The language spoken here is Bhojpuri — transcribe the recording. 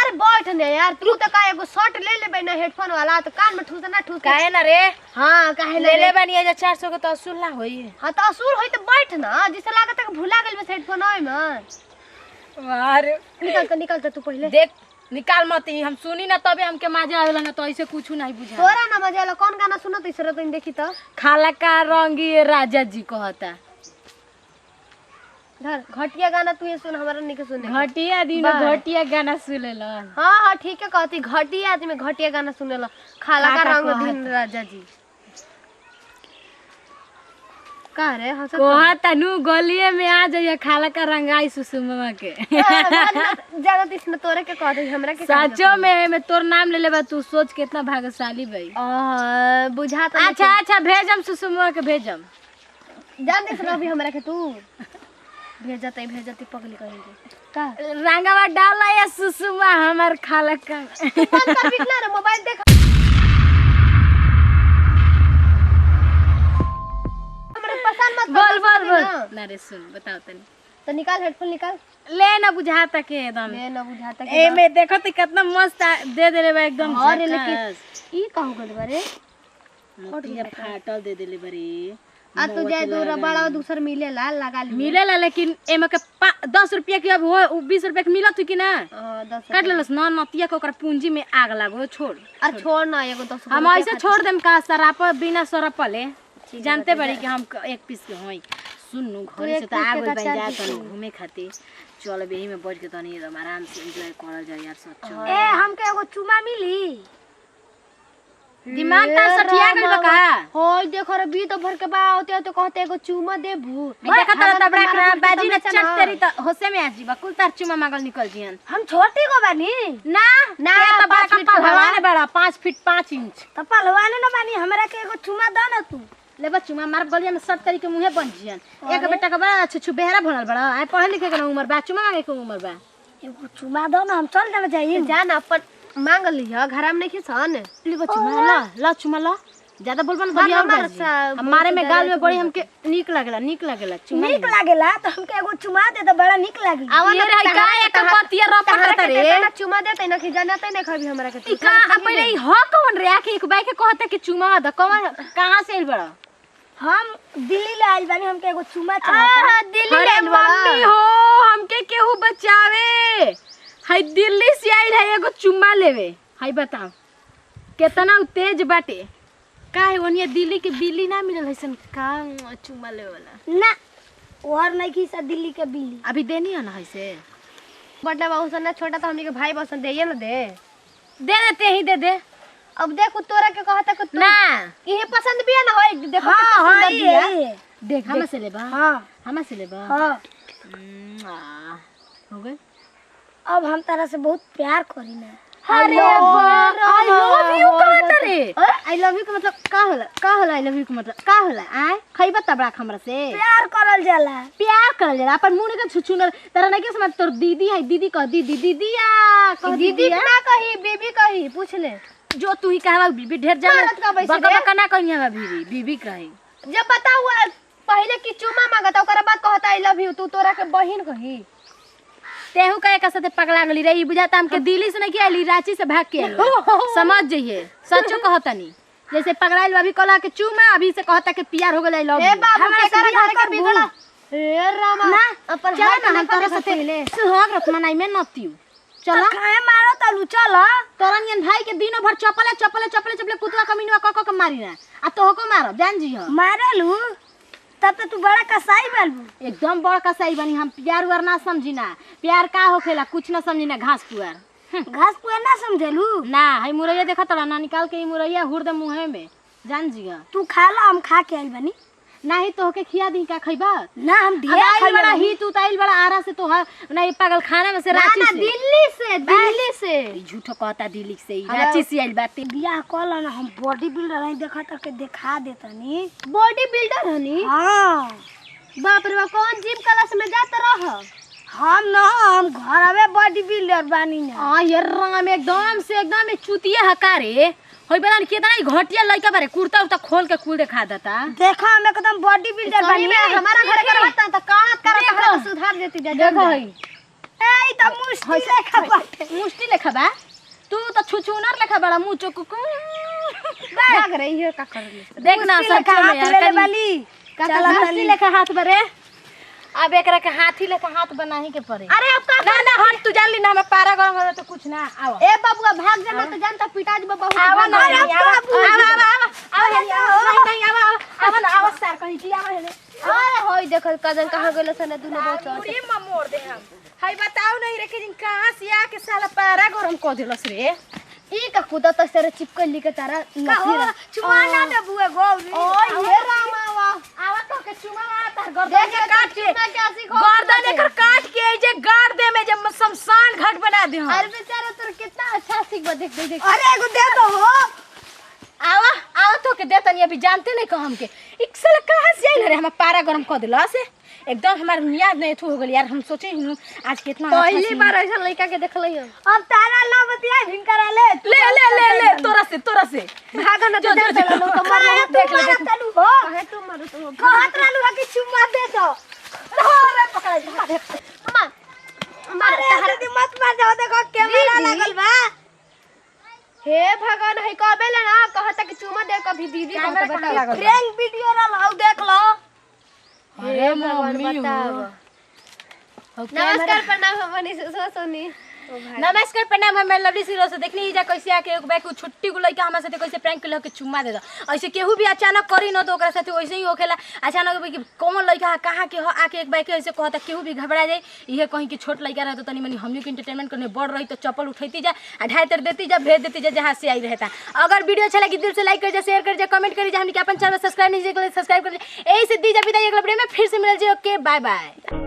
अरे बैठ ने यार तू तो का एगो शॉट ले लेबे ना हेडफोन वाला तो कान में ठूस ना ठूस काहे ना रे हां काहे ले ले बनिए जे 400 के तो असूल ना होई। हां तो असूल होई तो बैठ ना जिसे लागत है कि भुला गेल बस हेडफोन ओए में। अरे निकल तू पहले देख निकाल मत ही हम सुनी ना तबे हमके मजा आवेला ना तो ऐसे कुछ नहीं बुझा। तोरा ना मजा आला कौन गाना सुनत इसरो तो देखी तो खाला का रंगी राजा जी कहता धर घटिया गाना तू ये सुन हमारा नहीं के सुने घटिया दिन घटिया गाना सुनेला। हां ठीक है कहती घटिया आदमी घटिया गाना सुनेला खाला का रंग दिन राजा जी का रे हंसत कहता नु गलिए में आ जाइए खाला का रंगाई सुसुमवा के ज्यादा तिसने तोरे के कह दे हमरा के सचो में तोर नाम ले लेबा तू सोच कितना भाग्यशाली भाई। बुझा तो अच्छा भेजम सुसुमवा के भेजम जान दे अभी हमरा के तू भेजते पगली कहेंगे का रंगवा डाला या सुसुमा हमार खाला का तू बंद कर बिकना रे मोबाइल देख हमरे पसंद मत बोल ना रे सुन बताओ तनी तो निकाल हेडफोन निकाल ले ना बुझाता के एकदम ले ना बुझाता के ए में देखो तो कितना मस्त दे देले बा एकदम अरे लेकिन ई कहू गल बारे मोटिया फाटल दे देले बरे आ तू जाए दूर बड़ा दूसर मिलेला लगा ले मिलेला लेकिन एमे के 10 रुपया के अब हो 20 रुपया के मिलत कि ना 10 काट लेलस ना नतिया के ओकर पूंजी में आग लागो छोड़ अरे छोड़ ना एगो 10 हम ऐसे छोड़ देम का सराप बिना सरपले जानते बड़ी कि हम एक पीस के होई सुननु घर से त आग बन जा तनी घूमे खातिर चल बेही में बैठ के तनी एकदम आराम से एंजॉय करल जाय यार सच्चो ए हमके एगो चुमा मिली दिमाग ता सठिया गइल बा का होय देखो रे बी तो भर के बा होते तो कहते एगो चुमा देबू देखा त तबड़ा करा बाजी ने चट तेरी त होसे में आजी बा कुल तार चुमा मांगल निकल जियन हम छोटी को बानी ना त बड़ा का पहलवान बड़ा 5 फीट 5 इंच त पहलवान न बानी हमरा के एगो चुमा द न तू ले बच्चू मार गलिया में सट करी के मुंहे बन जियन एक बेटा का बड़ा छुछु बेहरा भणल बड़ा आ पढ़े लिखे के उम्र बा चुमा मांगे के उम्र बा एगो चुमा द न हम चल जाना चाहिए जा न अपन मांग लिया घर में नहीं खिसन ले बच्चू ला चुमा ला ज्यादा बोलबन बढ़िया हमारे में गाल में बड़ी हमके नीक लागेला चुमा नीक लागेला तो हमके एगो चुमा दे तो बड़ा नीक लागी ये रही का एक पतिया रपट रे चुमा देते न कि जानते न खबी हमरा के का पहले ई ह कौन रे आके एक बाई के कहता कि चुमा द कौन कहां से आइल बड़ा हम दिल्ली ले आइल बानी हमके एगो चुमा चाहता दिल्ली ले मम्मी हो हमके केहू बचावे हाय दिल्ली से आइल है एगो चुम्मा लेवे हाय बताओ कितना तेज बाटे काहे ओनिया दिल्ली के बिल्ली ना मिलल हैसन का चुम्मा लेवे वाला ना और नहीं की सा दिल्ली के बिल्ली अभी देनी है ना हैसे बड़ा बाबू सन छोटा तो हमनी के भाई बसन देइए ना दे देते ही दे अब देखो तोरा के कहता कि तू ना ये पसंद भी है ना होय देखो कितना सुंदर बिया देख हम से लेबा हां हम से लेबा हां हो गए अब हम तारा से बहुत प्यार करी ना अरे आई लव यू कहत रे आई लव यू के मतलब का होला आई लव यू के मतलब का होला आय खइबा तबड़ा हमरा से प्यार करल जाला अपन मुंह के छुछुनर तेरा नहीं के समझ तोर दीदी है दीदी कह दीदिया कह दीदी ना कही बीबी कही पूछ ले जो तू ही कहवा बीबी ढेर जाने बका ना कहीं हवा बीबी कही जब बताऊ पहले की चुमा मांगता ओकरा बाद कहता आई लव यू तू तोरा के बहिन कही तेहू कहे का साथे पगला गली रे ई बुझाता हमके दिल्ली से नहीं के आली रांची से भाग के आली समझ जइए सच्चो कहतनी जैसे पगलाइल अभी कहला के चुमा अभी से कहता के प्यार हो गइल लव ए बाबू के घर के बिगड़ा ए रामा ना अपन चल ना हम तोरा साथे सुहाग रत मनाई में नतियू चल काहे मारो तलू चल तोरनियन भाई के दिनो भर चपले कुतवा कमीनवा क मारी ना आ तोहको मारो जान जी हो मारेलू तब तो तू बड़ा कसाई बालू एकदम बड़ा कसाई बनी हम प्यार उर ना समझी ना प्यार का होखेला कुछ ना समझी ना घास पुआर ना समझेलू ना हई मुरैया देखा तोरा ना निकाल के ई मुरैया हुर दे मुंहे में जान जी तू खा ला हम खा के आइल बनी नाही तोहके खिया दी का खइबा ना हम ढेर खाई बड़ा ही तू ताइल बड़ा आरा से तो ना ये पागल खाना में से रांची से दिल्ली से झूठो कहता दिल्ली से रांची से आइल बाटे बियाह कल ना हम बॉडी बिल्डर हई देखा त के दिखा देतनी बॉडी बिल्डर हनी हां बाप रे बाप कौन जिम क्लास में जात रह हम घरवे बॉडी बिल्डर बानी ना हां ये रंग में एकदम चुतिया हकारे होई बना कितना ही घटिया लइका बारे कुर्ता उता खोल के कुल दिखा देता देखो हम एकदम बॉडी बिल्डर बनी हमारा घर करवाता त काणत करत सुधार देती जा देखो हई ए त मुष्टि लेखा बाटे। मुष्टि लेखा बा तू तो छुछुनर लेखा बड़ा मुंह चोकू भाग रही है का कर ले। देख ना मुष्टि लेखा सच में हाथ यार ले वाली का चला मुष्टि लेखा हाथ बरे अब एकरा के हाथी लेखा हाथ बनाही के पड़े। अरे अब का ना ना हट तू जान ली ना हमें पारा गरम हो तो कुछ ना आओ ए बाबूआ भाग जाना तो जानता पिताजी में बहुत आवा ना अरे आवा ना आवा सर कहीं की आवा है अरे होई देखो कजन कहां गेल सने दुनो बच्चा मुड़ी में मोड़ दे हम हाय बताओ नहीं रे कि जिन कहां से आके साला पारा गरम कर देलस रे ई का खुदा त सरे चिपकल ली के तारा नसीरा चुमाना दे बुए गौरी ओए हे रामावा आवा तो के चुमा तार देख गर्दन काट के मैं क्या सीखो गर्दन एकर काट के जे गाड़ दे में जब शमशान घाट बना दे हम अरे बेचारा तोर कितना अच्छा सीख देख देख अरे एगो दे दो हो आवा आवा तो के देतन अभी जानते नहीं कह हमके एक साला कहां से आइल रे हम पारा गरम कर देला से एकदम हमार याद नहीं हो गेल यार हम सोचे हूं आज कितना पहली बार ऐसा लड़का के देखलै अब तारा ना बतिया भिंकरा ले ले तोरा से भागो ना जो, दे जो, लो तो कहां देख ले तलू हो कहे तू मारो तो कहत रहलू कि चुम्मा दे तो रे पकड़ा मार तारा दी मत मार जाओ देखो कैमरा लागल बा हे भगवान है कबे ले ना कहता कि चुम्मा दे कभी दीदी को कैमरा कहाँ लागल बा? प्रैंक वीडियो ना लाओ देख लो अरे मम्मी नमस्कार प्रणाम हमनी सोनी नमस्कार प्रणाम हम लवली सिरो से देखनी जा कैसे आके एक बैक छुट्टी को लइका हमरा साथे कैसे प्रैंक के चुम्मा दे दो ऐसे केहू भी अचानक करी न तो ओकरा साथे वैसे ही होखेला अचानक कि कौन लइका कहां के हो आके एक बैक ऐसे कहता केहू भी घबरा जाए इहे कहीं कि छोट लइका रहे तो तनी मनी हमनी के एंटरटेनमेंट करने बढ़ रही तो चप्पल उठैती जा ढाई तर देती जा भेज देती जा जहां से आई रहता अगर वीडियो अच्छा लगी दिल से लाइक कर जा शेयर कर जा कमेंट कर जा हमनी के अपन चैनल सब्सक्राइब नहीं सब्सक्राइब कर जा यही से दी जा विदाई अगला वीडियो में फिर से मिल जाए ओके बाय बाय।